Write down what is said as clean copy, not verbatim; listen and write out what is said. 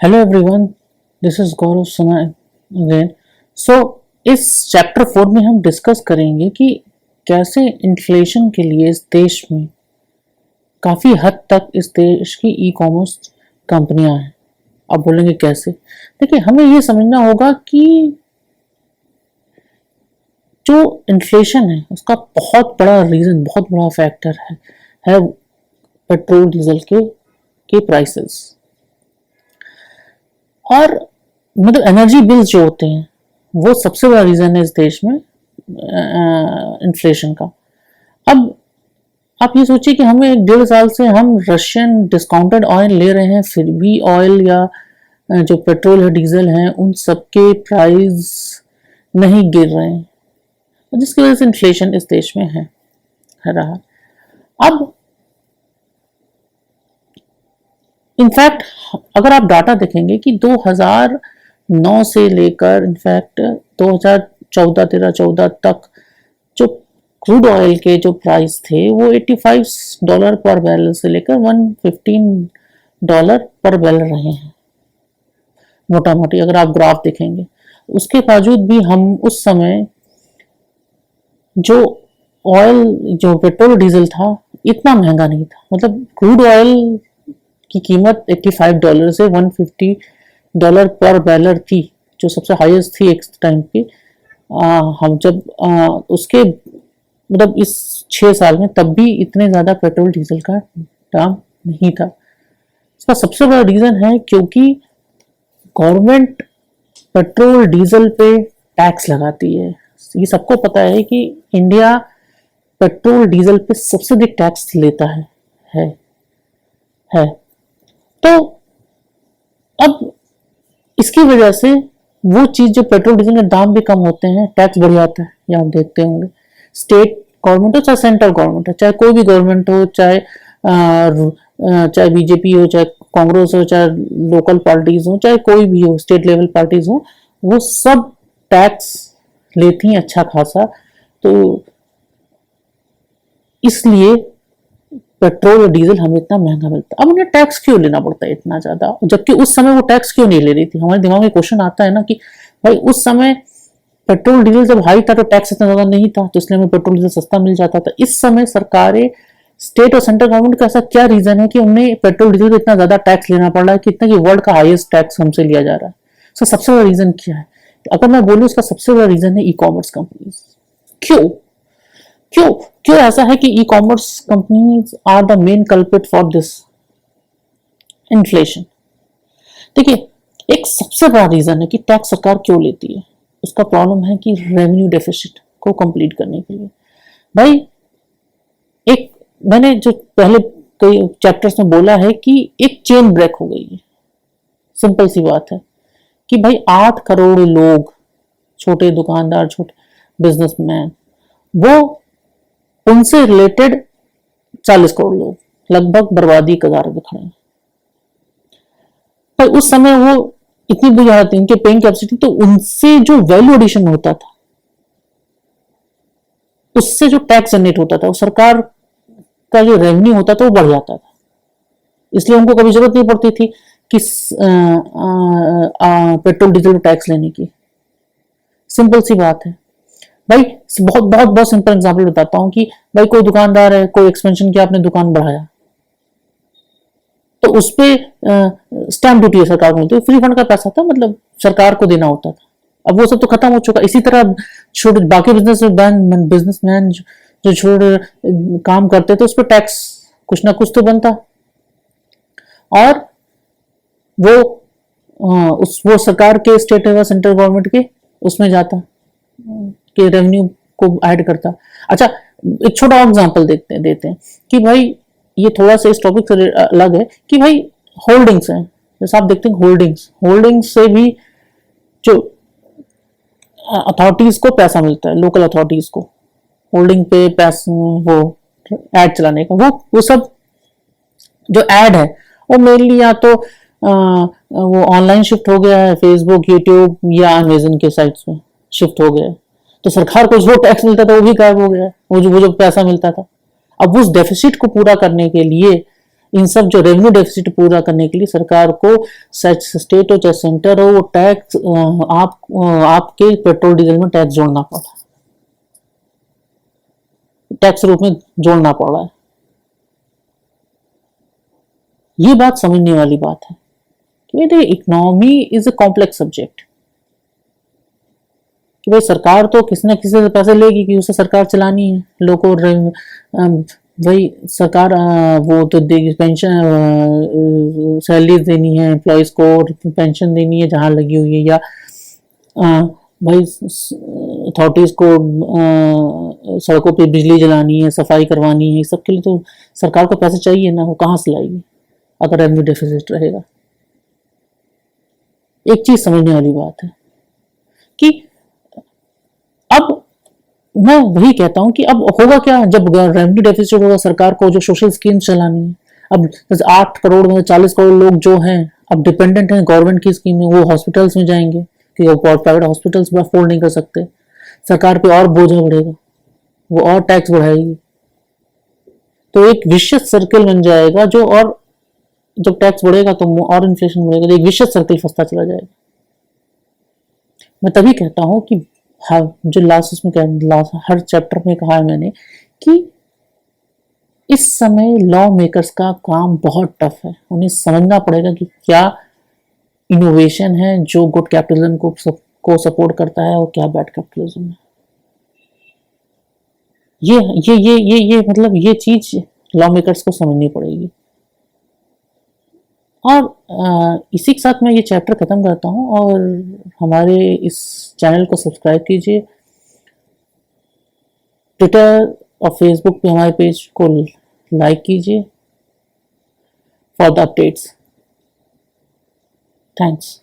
Hello everyone, this is गौरव सुना again. सो इस chapter 4 में हम डिस्कस करेंगे कि कैसे इन्फ्लेशन के लिए इस देश में काफ़ी हद तक इस देश की ई कॉमर्स कंपनियां हैं। आप बोलेंगे कैसे? देखिए, हमें ये समझना होगा कि जो इन्फ्लेशन है उसका बहुत बड़ा रीज़न, बहुत बड़ा फैक्टर है पेट्रोल डीजल के प्राइसेस और मतलब एनर्जी बिल्स जो होते हैं वो सबसे बड़ा रीज़न है इस देश में इन्फ्लेशन का। अब आप ये सोचिए कि हमें 1.5 साल से हम रशियन डिस्काउंटेड ऑयल ले रहे हैं, फिर भी ऑयल या जो पेट्रोल है, डीजल है, उन सबके प्राइस नहीं गिर रहे हैं, जिसकी वजह से इन्फ्लेशन इस देश में है रहा। अब इनफैक्ट अगर आप डाटा देखेंगे कि 2009 से लेकर इनफैक्ट 2014 तक जो क्रूड ऑयल के जो प्राइस थे वो $85 पर बैरल से लेकर $115 पर बैरल रहे हैं मोटा मोटी, अगर आप ग्राफ देखेंगे। उसके बावजूद भी हम उस समय जो ऑयल, जो पेट्रोल डीजल था, इतना महंगा नहीं था। मतलब क्रूड ऑयल की कीमत $85 से $150 पर बैरल थी, जो सबसे हाईएस्ट थी एक टाइम पे। हम जब उसके मतलब इस 6 साल में तब भी इतने ज़्यादा पेट्रोल डीजल का दाम नहीं था। इसका सबसे बड़ा रीज़न है क्योंकि गवर्नमेंट पेट्रोल डीजल पे टैक्स लगाती है। ये सबको पता है कि इंडिया पेट्रोल डीजल पे सबसे अधिक टैक्स लेता है। तो अब इसकी वजह से वो चीज़, जो पेट्रोल डीजल के दाम भी कम होते हैं, टैक्स बढ़ जाता है। ये आप देखते होंगे, स्टेट गवर्नमेंट हो चाहे सेंट्रल गवर्नमेंट हो, चाहे कोई भी गवर्नमेंट हो, चाहे बीजेपी हो, चाहे कांग्रेस हो, चाहे लोकल पार्टीज हो, चाहे कोई भी हो, स्टेट लेवल पार्टीज हो, वो सब टैक्स लेती हैं अच्छा खासा। तो इसलिए पेट्रोल और डीजल हमें इतना महंगा मिलता है। अब उन्हें टैक्स क्यों लेना पड़ता है इतना ज्यादा, जबकि उस समय वो टैक्स क्यों नहीं ले रही थी? हमारे दिमाग में क्वेश्चन आता है ना कि भाई उस समय पेट्रोल डीजल जब हाई था तो टैक्स इतना ज्यादा नहीं था, तो इसलिए हमें पेट्रोल डीजल सस्ता मिल जाता था। इस समय सरकारें, स्टेट और सेंट्रल गवर्नमेंट का ऐसा क्या रीजन है कि उन्हें पेट्रोल डीजल पर इतना ज्यादा टैक्स लेना पड़ रहा है, कितना कि वर्ल्ड का हाईएस्ट टैक्स हमसे लिया जा रहा है? इसका सबसे बड़ा रीजन क्या है? अगर मैं बोलूँ, इसका सबसे बड़ा रीजन है ई कॉमर्स कंपनीज। क्यों क्यों क्यों ऐसा है कि e commerce companies are the main culprit for this inflation? देखिए, एक सबसे बड़ा रीजन है कि टैक्स सरकार क्यों लेती है। उसका प्रॉब्लम है कि रेवेन्यू डेफिसिट को कंप्लीट करने के लिए। भाई, एक मैंने जो पहले कई चैप्टर्स में बोला है कि एक चेन ब्रेक हो गई है। सिंपल सी बात है कि भाई 8 करोड़ लोग, छोटे दुकानदार, छोटे बिजनेसमैन, वो उनसे रिलेटेड 40 करोड़ लोग लगभग बर्बादी कगार पे खड़े हैं। पर उस समय वो इतनी बुरी हालत थी, उनके पेइंग कैपेसिटी, तो उनसे जो वैल्यू एडिशन होता था, उससे जो टैक्स जनरेट होता था, वो सरकार का जो रेवेन्यू होता था वो बढ़ जाता था। इसलिए उनको कभी जरूरत नहीं पड़ती थी कि पेट्रोल डीजल पर टैक्स लेने की। सिंपल सी बात है भाई। बहुत बहुत बहुत सिंपल एग्जांपल बताता हूँ कि भाई कोई दुकानदार है, कोई एक्सपेंशन किया, आपने दुकान बढ़ाया, तो उस पर स्टैंप ड्यूटी सरकार को मिलती है, फ्री फंड का पैसा था, मतलब सरकार को देना होता था। अब वो सब तो खत्म हो चुका। इसी तरह छोटे बाकी बिजनेसमैन जो छोटे काम करते थे, उस पर टैक्स कुछ ना कुछ तो बनता, और वो सरकार के, स्टेट या सेंट्रल गवर्नमेंट के उसमें जाता, के रेवेन्यू को ऐड करता। अच्छा, एक छोटा और एग्जांपल देते हैं कि भाई ये थोड़ा सा इस टॉपिक से अलग है कि भाई होल्डिंग्स हैं। जैसे आप देखते हैं होल्डिंग्स से भी जो अथॉरिटीज को पैसा मिलता है, लोकल अथॉरिटीज को होल्डिंग पे पैसा, वो एड चलाने का, वो सब जो एड है वो मेनली या तो वो ऑनलाइन शिफ्ट हो गया है, फेसबुक, यूट्यूब या अमेजन के साइट्स में शिफ्ट हो गया है। तो सरकार को जो टैक्स मिलता था वो भी गायब हो गया है, वो जो पैसा मिलता था। अब उस डेफिसिट को पूरा करने के लिए इन सब जो रेवेन्यू डेफिसिट पूरा करने के लिए सरकार को स्टेट हो चाहे सेंटर हो, वो टैक्स आपके पेट्रोल डीजल में टैक्स जोड़ना पड़ा, टैक्स रूप में जोड़ना पड़ा है। ये बात समझने वाली बात है कि economy is a complex subject, कि भाई सरकार तो किसी न किसी से पैसे लेगी कि उसे सरकार चलानी है, लोगों को वही सरकार वो तो देगी, पेंशन सैलरीज देनी है एम्प्लॉयज को, पेंशन देनी है जहाँ लगी हुई है, या भाई अथॉरिटीज को सड़कों पे बिजली जलानी है, सफाई करवानी है, सबके लिए तो सरकार को पैसे चाहिए ना, वो कहाँ से लाएगी अगर रेवेन्यू डेफिसिट रहेगा। एक चीज समझने वाली बात है कि अब मैं वही कहता हूं कि अब होगा क्या जब रेवेन्यू डेफिसिट होगा, सरकार को जो सोशल स्कीम चलानी है, अब 8 करोड़ में 40 करोड़ लोग जो हैं अब डिपेंडेंट हैं गवर्नमेंट की स्कीम में, वो हॉस्पिटल्स में जाएंगे कि वो प्राइवेट हॉस्पिटल्स में अफोर्ड नहीं कर सकते, सरकार पे और बोझा बढ़ेगा, वो और टैक्स बढ़ाएगी, तो एक विशियस सर्कल बन जाएगा जो, और जब टैक्स बढ़ेगा तो और इन्फ्लेशन बढ़ेगा, तो एक विशियस सर्कल फंसता चला जाएगा। मैं तभी कहता हूं कि हाँ, जो लास्ट हर चैप्टर में कहा है मैंने कि इस समय लॉ मेकर्स का काम बहुत टफ है, उन्हें समझना पड़ेगा कि क्या इनोवेशन है जो गुड कैपिटलिज्म को सपोर्ट करता है और क्या बैड कैपिटलिज्म है। ये मतलब ये चीज लॉ मेकर्स को समझनी पड़ेगी। और इसी के साथ मैं ये चैप्टर खत्म करता हूँ, और हमारे इस चैनल को सब्सक्राइब कीजिए, ट्विटर और फेसबुक पे हमारे पेज को लाइक कीजिए फॉर द अपडेट्स। थैंक्स।